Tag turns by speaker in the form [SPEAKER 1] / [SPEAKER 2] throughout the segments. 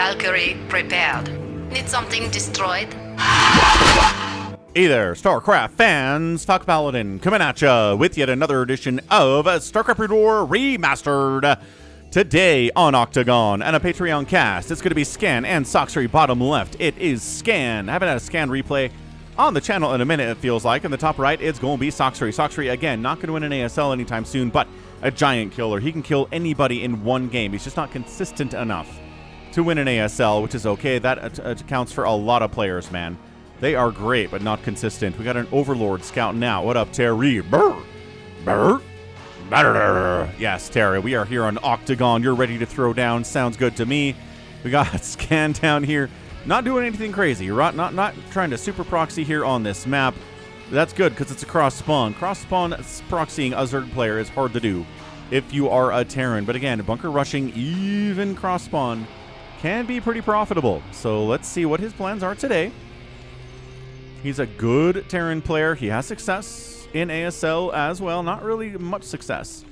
[SPEAKER 1] Valkyrie prepared. Need something destroyed?
[SPEAKER 2] Hey there, StarCraft fans! Falcon Paladin coming at ya with yet another edition of StarCraft War Remastered. Today on OCTAGON and a Patreon cast, it's going to be Scan and Sacsri bottom left. It is Scan. I haven't had a Scan replay on the channel in a minute, it feels like. In the top right, it's going to be Sacsri. Sacsri, again, not going to win an ASL anytime soon, but a giant killer. He can kill anybody in one game. He's just not consistent enough to win an ASL, which is okay. That accounts for a lot of players, man. They are great, but not consistent. We got an Overlord scouting out. What up, Terry? Brr. Brr. Brr. Yes, Terry, we are here on OCTAGON. You're ready to throw down. Sounds good to me. We got Scan down here. Not doing anything crazy. Not trying to super proxy here on this map. That's good, because it's a cross-spawn. Cross-spawn proxying a Zerg player is hard to do if you are a Terran. But again, bunker rushing, even cross-spawn, can be pretty profitable. So let's see what his plans are today. He's a good Terran player. He has success in ASL as well. Not really much success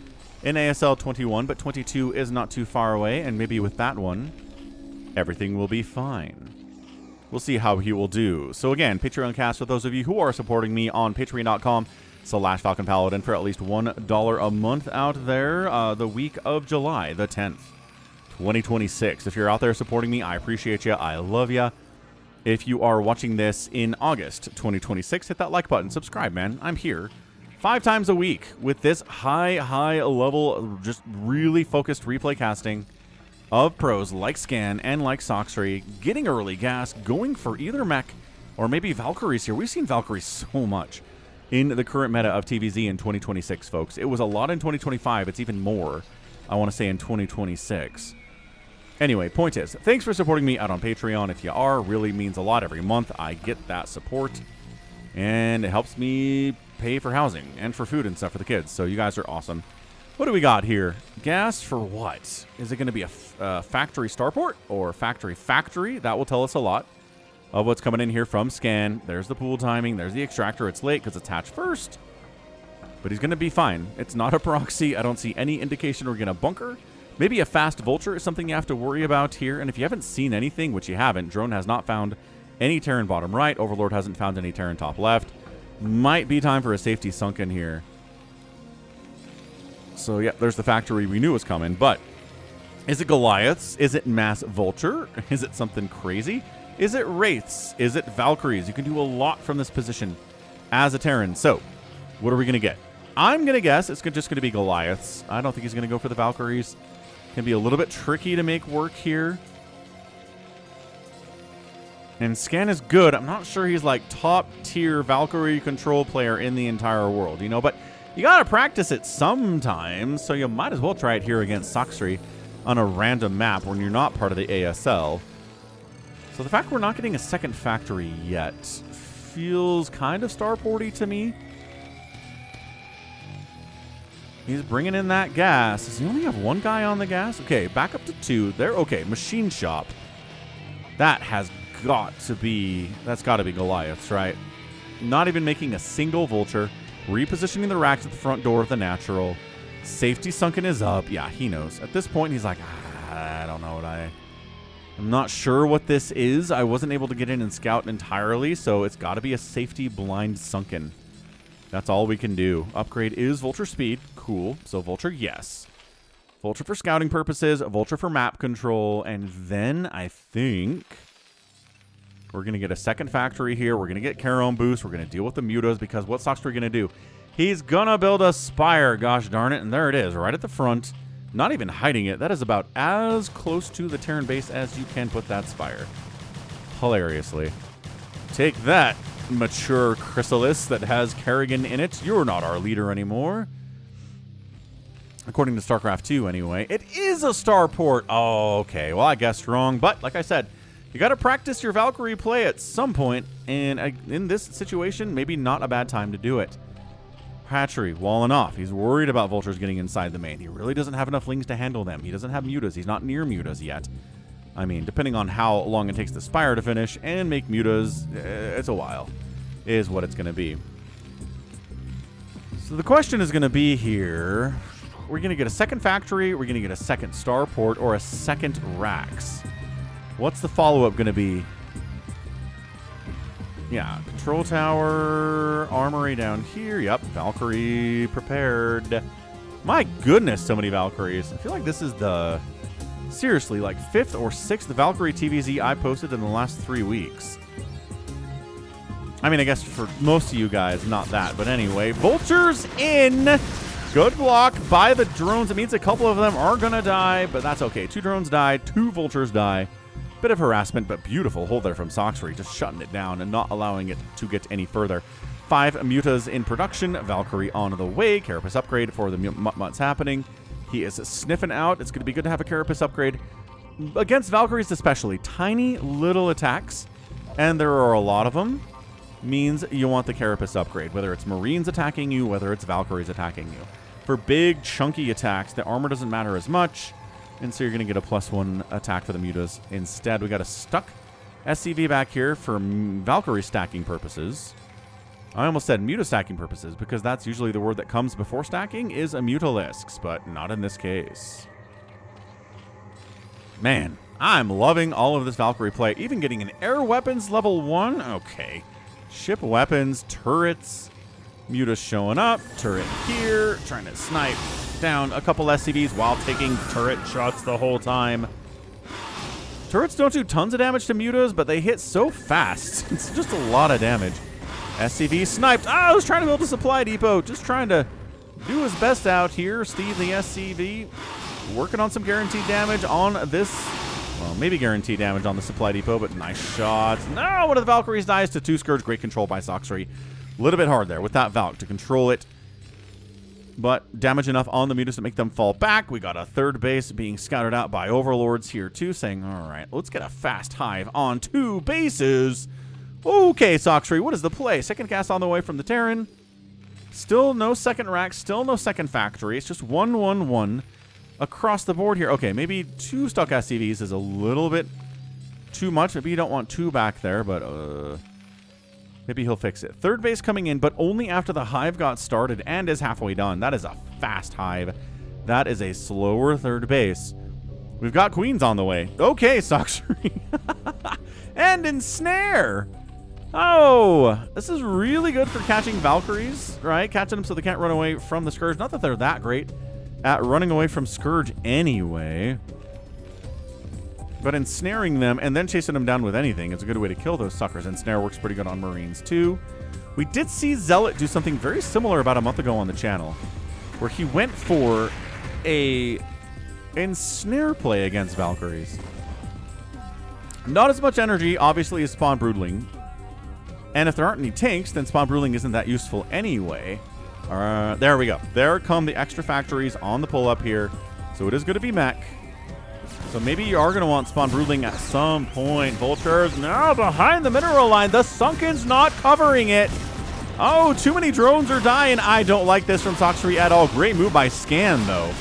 [SPEAKER 2] in ASL 21, but 22 is not too far away. And maybe with that one, everything will be fine. We'll see how he will do. So again, Patreon cast for those of you who are supporting me on patreon.com/Falcon Paladin for at least $1 a month out there the week of July the 10th, 2026. If you're out there supporting me, I appreciate you. I love you. If you are watching this in August 2026, hit that like button. Subscribe, man. I'm here 5 times a week with this high level, just really focused replay casting of pros like Scan and like Sacsri, getting early gas, going for either mech or maybe Valkyries here. We've seen Valkyries so much in the current meta of TVZ in 2026, folks. It was a lot in 2025. It's even more, I want to say, in 2026. Anyway, point is, thanks for supporting me out on Patreon. If you are, really means a lot. Every month I get that support, and it helps me pay for housing and for food and stuff for the kids. So you guys are awesome. What do we got here? Gas for what? Is it going to be a factory starport or factory? That will tell us a lot of what's coming in here from Scan. There's the pool timing. There's the extractor. It's late because it's hatched first, but he's going to be fine. It's not a proxy. I don't see any indication we're going to bunker. Maybe a fast vulture is something you have to worry about here. And if you haven't seen anything, which you haven't, Drone has not found any Terran bottom right. Overlord hasn't found any Terran top left. Might be time for a safety sunken here. So, yeah, there's the factory we knew was coming. But is it Goliaths? Is it Mass Vulture? Is it something crazy? Is it Wraiths? Is it Valkyries? You can do a lot from this position as a Terran. So, what are we going to get? I'm going to guess it's just going to be Goliaths. I don't think he's going to go for the Valkyries. Can be a little bit tricky to make work here. And Scan is good. I'm not sure he's like top tier Valkyrie control player in the entire world, you know, but you got to practice it sometimes, so you might as well try it here against Sacsri on a random map when you're not part of the ASL. So the fact we're not getting a second factory yet feels kind of starporty to me. He's bringing in that gas. Does he only have one guy on the gas? Okay, back up to 2. There. Okay, machine shop. That has got to be... That's got to be Goliaths, right? Not even making a single vulture. Repositioning the racks at the front door of the natural. Safety sunken is up. Yeah, he knows. At this point, he's like, I don't know what I'm not sure what this is. I wasn't able to get in and scout entirely, so it's got to be a safety blind sunken. That's all we can do. Upgrade is Vulture speed. Cool. So Vulture, yes. Vulture for scouting purposes. Vulture for map control. And then I think we're going to get a second factory here. We're going to get Charon boost. We're going to deal with the mutas because what's Sacsri going to do? He's going to build a spire. Gosh darn it. And there it is. Right at the front. Not even hiding it. That is about as close to the Terran base as you can put that spire. Hilariously. Take that, mature chrysalis that has Kerrigan in it. You're not our leader anymore. According to StarCraft 2, anyway. It is a starport. Oh, okay. Well, I guessed wrong. But, like I said, you got to practice your Valkyrie play at some point. And in this situation, maybe not a bad time to do it. Hatchery, walling off. He's worried about vultures getting inside the main. He really doesn't have enough lings to handle them. He doesn't have mutas. He's not near mutas yet. I mean, depending on how long it takes the Spire to finish and make mutas, it's a while, is what it's going to be. So the question is going to be here, we're going to get a second factory, we're going to get a second starport, or a second Rax. What's the follow-up going to be? Yeah, control tower, armory down here. Yep, Valkyrie prepared. My goodness, so many Valkyries. I feel like this is the, seriously, like 5th or 6th Valkyrie TVZ I posted in the last 3 weeks. I mean, I guess for most of you guys, not that. But anyway, vultures in. Good block by the drones. It means a couple of them are going to die, but that's okay. 2 drones die, 2 vultures die. Bit of harassment, but beautiful hold there from Sacsri, just shutting it down and not allowing it to get any further. 5 mutas in production. Valkyrie on the way. Carapace upgrade for the Mutt-Mutts happening. He is sniffing out. It's going to be good to have a Carapace upgrade. Against Valkyries especially, tiny little attacks, and there are a lot of them, means you want the Carapace upgrade, whether it's Marines attacking you, whether it's Valkyries attacking you. For big, chunky attacks, the armor doesn't matter as much. And so you're going to get a +1 attack for the mutas. Instead, we got a stuck SCV back here for Valkyrie stacking purposes. I almost said muta stacking purposes because that's usually the word that comes before stacking is a mutalisks, but not in this case. Man, I'm loving all of this Valkyrie play. Even getting an air weapons level 1. Okay. Ship weapons, turrets, mutas showing up. Turret here, trying to snipe down a couple SCVs while taking turret shots the whole time. Turrets don't do tons of damage to mutas, but they hit so fast. It's just a lot of damage. SCV sniped. I was trying to build a supply depot. Just trying to do his best out here. Steve, the SCV, working on some guaranteed damage on this. Well, maybe guaranteed damage on the supply depot, but nice shots. No, one of the Valkyries dies to 2 Scourge. Great control by Sacsri. A little bit hard there with that Valk to control it. But damage enough on the mutas to make them fall back. We got a 3rd base being scouted out by overlords here too, saying, all right, let's get a fast hive on 2 bases. Okay, Sacsri, what is the play? 2nd cast on the way from the Terran. Still no 2nd rack, still no 2nd factory. It's just 1-1-1 across the board here. Okay, maybe 2 stuck SCVs is a little bit too much. Maybe you don't want 2 back there, but maybe he'll fix it. 3rd base coming in, but only after the hive got started and is halfway done. That is a fast hive. That is a slower 3rd base. We've got queens on the way. Okay, Sacsri. And ensnare. Oh, this is really good for catching Valkyries, right? Catching them so they can't run away from the Scourge. Not that they're that great at running away from Scourge anyway. But ensnaring them and then chasing them down with anything is a good way to kill those suckers. Ensnare works pretty good on Marines too. We did see Zealot do something very similar about a month ago on the channel, where he went for a ensnare play against Valkyries. Not as much energy, obviously, as Spawn Broodling. And if there aren't any tanks, then Spawn Broodling isn't that useful anyway. There we go. There come the extra factories on the pull-up here. So it is going to be mech. So maybe you are going to want Spawn Broodling at some point. Vultures now behind the mineral line. The Sunken's not covering it. Oh, too many drones are dying. I don't like this from Sacsri at all. Great move by Scan, though.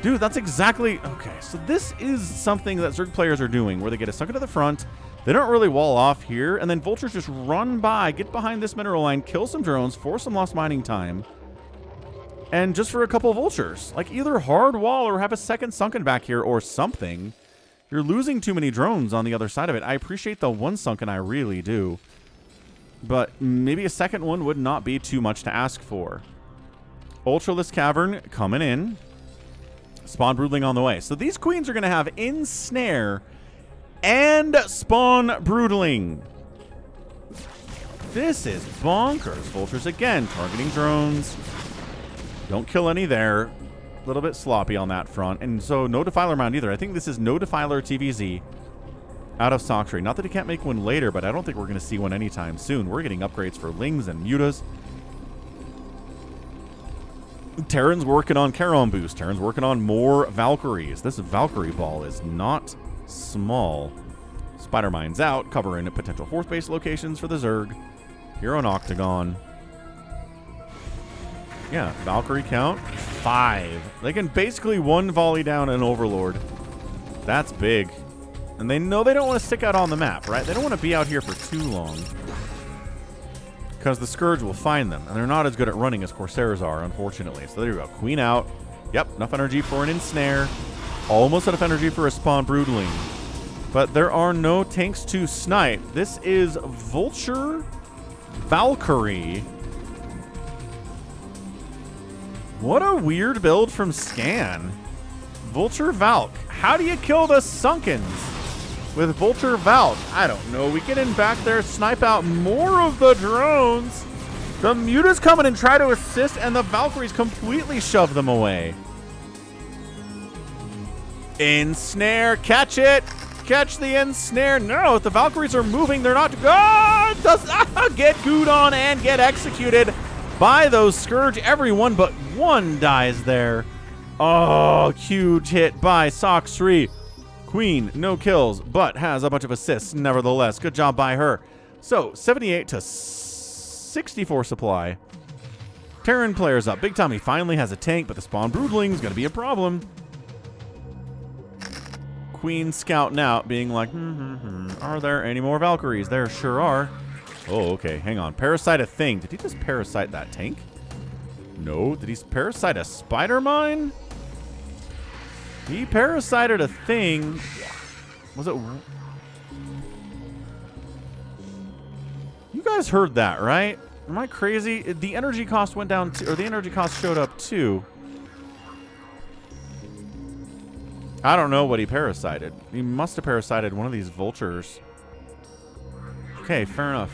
[SPEAKER 2] Dude, that's exactly... Okay, so this is something that Zerg players are doing, where they get a Sunken to the front. They don't really wall off here, and then Vultures just run by, get behind this mineral line, kill some drones, force some lost mining time. And just for a couple of Vultures, like either hard wall or have a 2nd Sunken back here or something. You're losing too many drones on the other side of it. I appreciate the 1 Sunken, I really do. But maybe a 2nd one would not be too much to ask for. Ultralisk Cavern coming in. Spawn Broodling on the way. So these queens are going to have Ensnare and Spawn Broodling. This is bonkers. Vultures again, targeting drones. Don't kill any there. A little bit sloppy on that front. And so no Defiler Mound either. I think this is no Defiler TVZ out of Sacsri. Not that he can't make one later, but I don't think we're going to see one anytime soon. We're getting upgrades for Lings and Mutas. Terran's working on Charon boost. Terran's working on more Valkyries. This Valkyrie ball is not small. Spider Mine's out, covering potential 4th base locations for the Zerg here on Octagon. Yeah, Valkyrie count 5. They can basically 1 volley down an Overlord. That's big. And they know they don't want to stick out on the map, right? They don't want to be out here for too long, because the Scourge will find them, and they're not as good at running as Corsairs are, unfortunately. So there you go. Queen out. Yep, enough energy for an Ensnare. Almost enough energy for a Spawn Broodling. But there are no tanks to snipe. This is Vulture Valkyrie. What a weird build from Scan. Vulture Valk. How do you kill the Sunkens with Vulture Valk? I don't know. We get in back there, snipe out more of the drones. The Mutas come in and try to assist, and the Valkyries completely shove them away. Ensnare. Catch it. Catch the ensnare. No, if the Valkyries are moving, they're not. Get gooed on and get executed by those Scourge. Everyone but one dies there. Oh, huge hit by Sacsri. Queen, no kills, but has a bunch of assists nevertheless. Good job by her. So, 78 to 64 supply. Terran players up. Big Tommy finally has a tank, but the spawn broodling's going to be a problem. Queen scouting out, being like, are there any more Valkyries? There sure are. Oh, okay, hang on. Parasite a thing. Did he just parasite that tank? No. Did he parasite a spider mine? He parasited a thing. Was it? You guys heard that, right? Am I crazy? The energy cost went down, or the energy cost showed up too. I don't know what he parasited. He must have parasited one of these vultures. Okay, fair enough.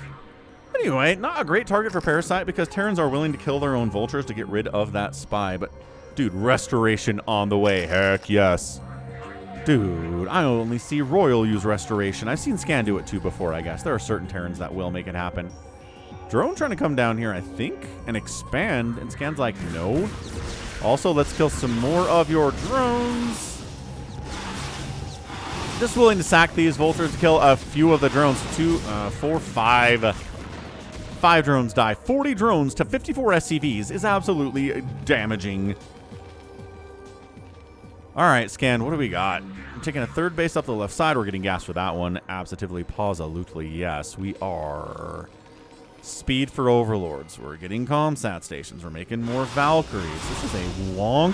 [SPEAKER 2] Anyway, not a great target for Parasite because Terrans are willing to kill their own vultures to get rid of that spy. But, dude, Restoration on the way. Heck yes. Dude, I only see Royal use Restoration. I've seen Scan do it too before, I guess. There are certain Terrans that will make it happen. Drone trying to come down here, I think, and expand. And Scan's like, no. Also, let's kill some more of your drones. Just willing to sack these vultures to kill a few of the drones. 2, 4, 5. 5 drones die. 40 drones to 54 SCVs is absolutely damaging. All right, Scan, what do we got? I'm taking a third base up the left side. We're getting gas for that one. Absolutely, positively, yes, we are. Speed for Overlords. We're getting ComSat stations. We're making more Valkyries. This is a long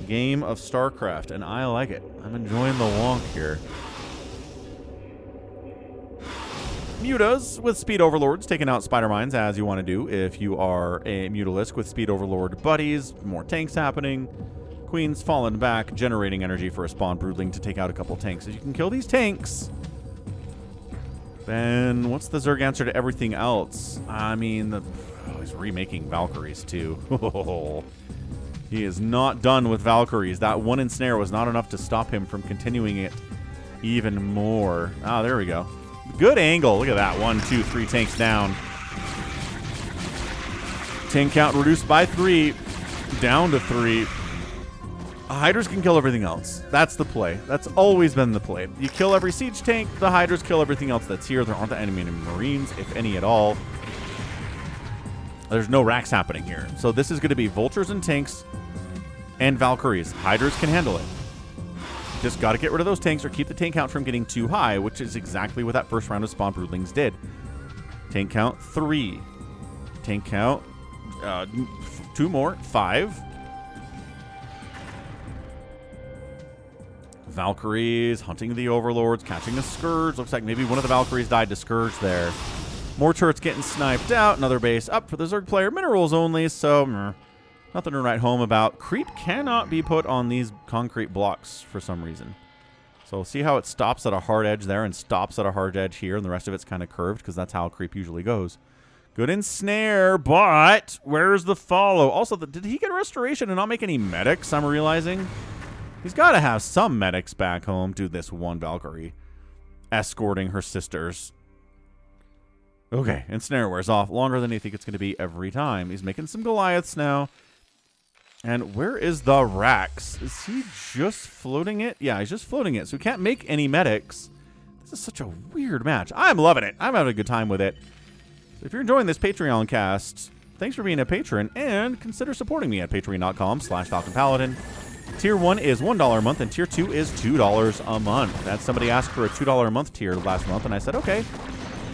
[SPEAKER 2] game of StarCraft, and I like it. I'm enjoying the wonk here. Mutas with Speed Overlords, taking out Spider Mines as you want to do if you are a Mutalisk with Speed Overlord buddies. More tanks happening. Queen's fallen back, generating energy for a Spawn Broodling to take out a couple tanks. If you can kill these tanks, then what's the Zerg answer to everything else? I mean, he's remaking Valkyries too. He is not done with Valkyries. That one ensnare was not enough to stop him from continuing it even more. Ah, there we go. Good angle. Look at that. 1, 2, 3 tanks down. Tank count reduced by 3. Down to 3. Hydras can kill everything else. That's the play. That's always been the play. You kill every siege tank. The Hydras kill everything else that's here. There aren't that many Marines, if any at all. There's no racks happening here. So this is going to be vultures and tanks and Valkyries. Hydras can handle it. Just got to get rid of those tanks or keep the tank count from getting too high, which is exactly what that first round of Spawn Broodlings did. Tank count 3. Tank count 2 more. 5. Valkyries hunting the Overlords, catching a Scourge. Looks like maybe one of the Valkyries died to Scourge there. More turrets getting sniped out. Another base up for the Zerg player. Minerals only, so nothing to write home about. Creep cannot be put on these concrete blocks for some reason. So see how it stops at a hard edge there and stops at a hard edge here, and the rest of it's kind of curved because that's how creep usually goes. Good ensnare, but where's the follow? Also, did he get restoration and not make any medics, I'm realizing? He's got to have some medics back home. Dude, this one Valkyrie escorting her sisters. Okay, ensnare wears off longer than you think it's going to be every time. He's making some Goliaths now. And where is the Rax? Is he just floating it? Yeah, he's just floating it. So he can't make any medics. This is such a weird match. I'm loving it. I'm having a good time with it. So if you're enjoying this Patreon cast, thanks for being a patron. And consider supporting me at patreon.com/FalconPaladin. Tier 1 is $1 a month, and Tier 2 is $2 a month. That's somebody asked for a $2 a month tier last month, and I said, okay,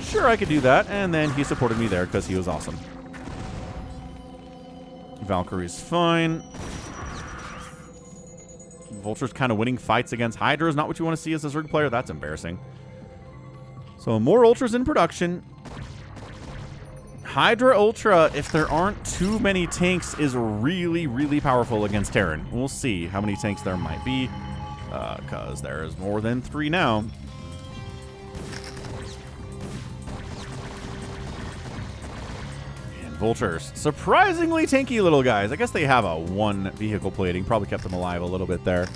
[SPEAKER 2] sure, I could do that. And then he supported me there because he was awesome. Valkyrie's fine. Vulture's kind of winning fights against Hydra is not what you want to see as a Zerg player. That's embarrassing. So more Ultras in production. Hydra Ultra, if there aren't too many tanks, is really, really powerful against Terran. We'll see how many tanks there might be, because there's more than 3 now. And Vultures, surprisingly tanky little guys. I guess they have a 1 vehicle plating. Probably kept them alive a little bit there.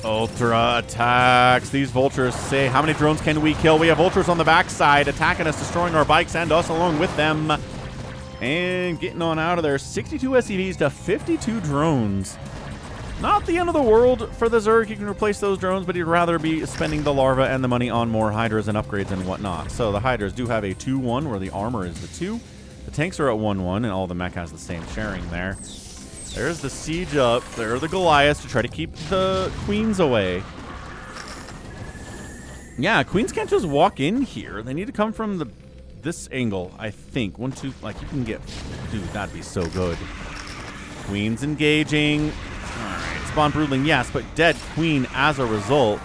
[SPEAKER 2] Ultra attacks. These Vultures say, how many drones can we kill? We have Vultures on the backside attacking us, destroying our bikes and us along with them. And getting on out of there. 62 SCVs to 52 drones. Not the end of the world for the Zerg. You can replace those drones, but you'd rather be spending the larva and the money on more Hydras and upgrades and whatnot. So the Hydras do have a 2-1 where the armor is the 2. The tanks are at 1-1 and all the mech has the same sharing there. There's the siege up. There are the Goliaths to try to keep the queens away. Yeah, queens can't just walk in here. They need to come from this angle, I think. 1, 2, like you can get... Dude, that'd be so good. Queens engaging. All right, spawn broodling, yes, but dead queen as a result.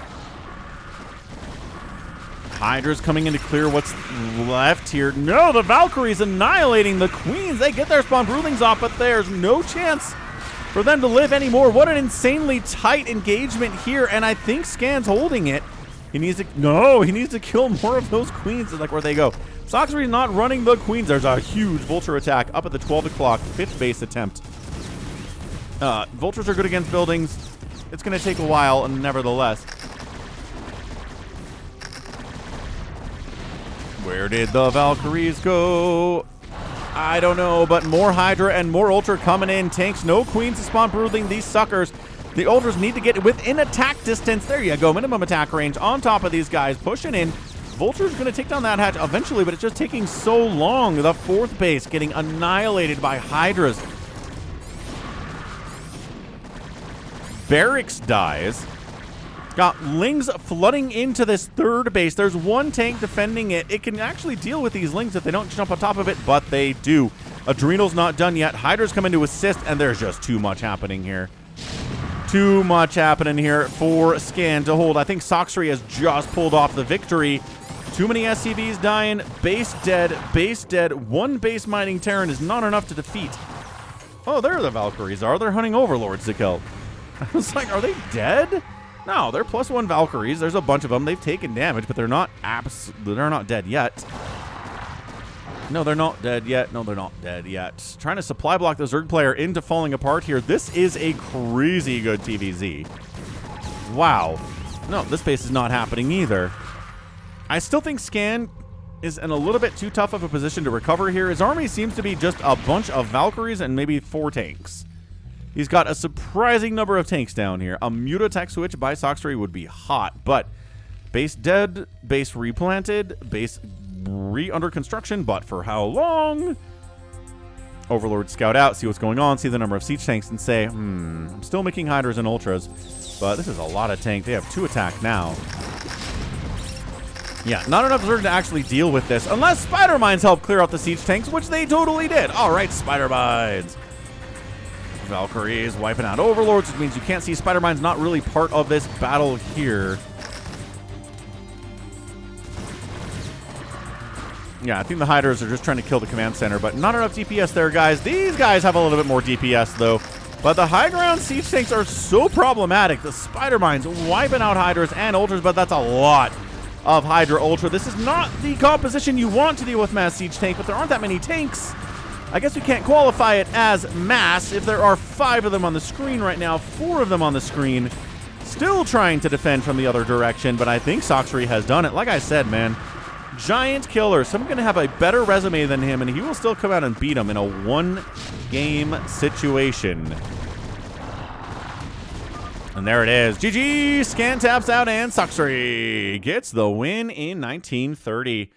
[SPEAKER 2] Hydra's coming in to clear what's left here. No, the Valkyries annihilating the queens. They get their spawn broodlings off, but there's no chance for them to live anymore. What an insanely tight engagement here, and I think Scan's holding it. He needs to... No, he needs to kill more of those queens. Like, where'd they go? Sacsri's not running the queens. There's a huge Vulture attack up at the 12 o'clock. 5th base attempt. Vultures are good against buildings. It's going to take a while, nevertheless. Where did the Valkyries go? I don't know, but more Hydra and more Ultra coming in. Tanks, no queens to spawn brooding these suckers. The Ultras need to get within attack distance. There you go, minimum attack range on top of these guys, pushing in. Vulture's going to take down that hatch eventually, but it's just taking so long. The 4th base getting annihilated by Hydras. Barracks dies. Got Lings flooding into this 3rd base. There's 1 tank defending it. It can actually deal with these Lings if they don't jump on top of it, but they do. Adrenal's not done yet. Hydra's come in to assist, and there's just too much happening here. Too much happening here for Scan to hold. I think Sacsri has just pulled off the victory. Too many SCVs dying. Base dead. Base dead. 1 base mining Terran is not enough to defeat. Oh, there the Valkyries are. They're hunting Overlords to kill. I was like, are they dead? No, they're +1 Valkyries. There's a bunch of them. They've taken damage, but they're not dead yet. No, they're not dead yet. No, they're not dead yet. Trying to supply block the Zerg player into falling apart here. This is a crazy good TVZ. Wow. No, this base is not happening either. I still think Scan is in a little bit too tough of a position to recover here. His army seems to be just a bunch of Valkyries and maybe 4 tanks. He's got a surprising number of tanks down here. A mute attack switch by Sacsri would be hot, but base dead, base replanted, base under construction, but for how long? Overlord scout out, see what's going on, see the number of siege tanks, and say, I'm still making Hydras and Ultras, but this is a lot of tank. They have 2 attack now. Yeah, not enough Zerg to actually deal with this, unless Spider Mines help clear out the siege tanks, which they totally did. All right, Spider Mines. Valkyries wiping out Overlords, which means you can't see Spider Mines not really part of this battle here. Yeah, I think the Hydras are just trying to kill the command center, but not enough DPS there, guys. These guys have a little bit more DPS, though. But the high ground siege tanks are so problematic. The Spider Mines wiping out Hydras and Ultras, but that's a lot of Hydra Ultra. This is not the composition you want to deal with mass siege tank, but there aren't that many tanks. I guess we can't qualify it as mass if there are 5 of them on the screen right now, 4 of them on the screen, still trying to defend from the other direction, but I think Sacsri has done it. Like I said, man, giant killer. Someone's going to have a better resume than him, and he will still come out and beat him in a 1-game situation. And there it is. GG! Scan taps out, and Sacsri gets the win in 1930.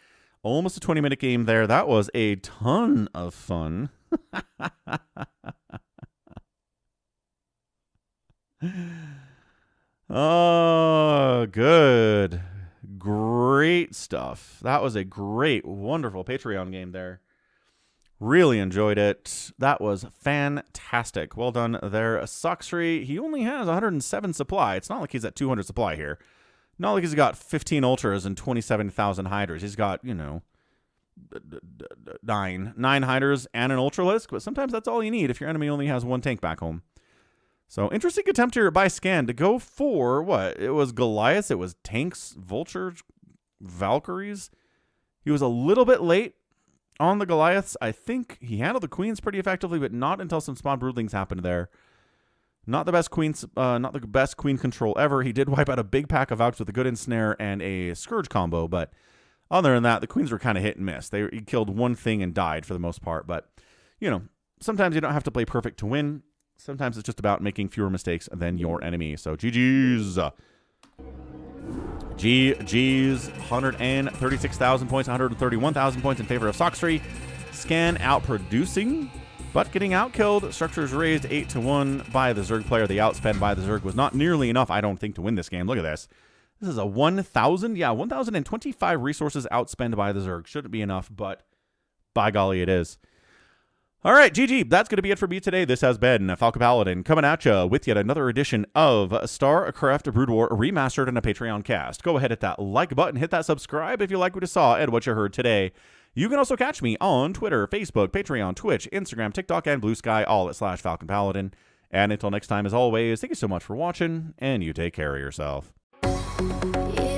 [SPEAKER 2] Almost a 20-minute game there. That was a ton of fun. Oh, good. Great stuff. That was a great, wonderful Patreon game there. Really enjoyed it. That was fantastic. Well done there, Sacsri. He only has 107 supply. It's not like he's at 200 supply here. Not like he's got 15 ultras and 27,000 hydras. He's got, you know, nine hydras and an ultralisk, but sometimes that's all you need if your enemy only has one tank back home. So interesting attempt here by Scan to go for what? It was Goliaths, it was tanks, vultures, Valkyries. He was a little bit late on the Goliaths. I think he handled the queens pretty effectively, but not until some spawn broodlings happened there. Not the best queen control ever. He did wipe out a big pack of VALKS with a good ensnare and a scourge combo, but other than that, the queens were kind of hit and miss. He killed one thing and died for the most part, but you know, sometimes you don't have to play perfect to win. Sometimes it's just about making fewer mistakes than your enemy. So GG's. GG's. 136,000 points, 131,000 points in favor of Sacsri. Scan outproducing, but getting outkilled. Structures raised 8-1 by the Zerg player. The outspend by the Zerg was not nearly enough, I don't think, to win this game. Look at this. This is a 1,000. Yeah, 1,025 resources outspend by the Zerg. Shouldn't be enough, but by golly, it is. All right, GG. That's going to be it for me today. This has been Falcon Paladin coming at you with yet another edition of StarCraft Brood War Remastered and a Patreon cast. Go ahead, hit that like button, hit that subscribe if you like what you saw and what you heard today. You can also catch me on Twitter, Facebook, Patreon, Twitch, Instagram, TikTok, and Blue Sky, all at /Falcon Paladin. And until next time, as always, thank you so much for watching, and you take care of yourself.
[SPEAKER 1] Yeah.